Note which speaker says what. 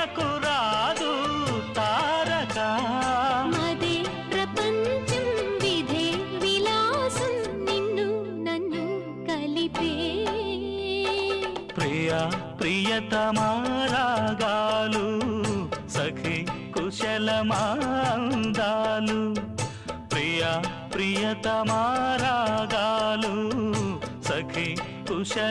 Speaker 1: ప్రేమకు రాదు తారక
Speaker 2: మదే ప్రపంచం విధే విలాసం నిన్ను నన్ను కలిపే
Speaker 1: ప్రియా ప్రియతమారాగాలు సఖి కుశలమాందాలు ప్రియా ప్రియతమారాగాలు సఖి కుశలమాందాలు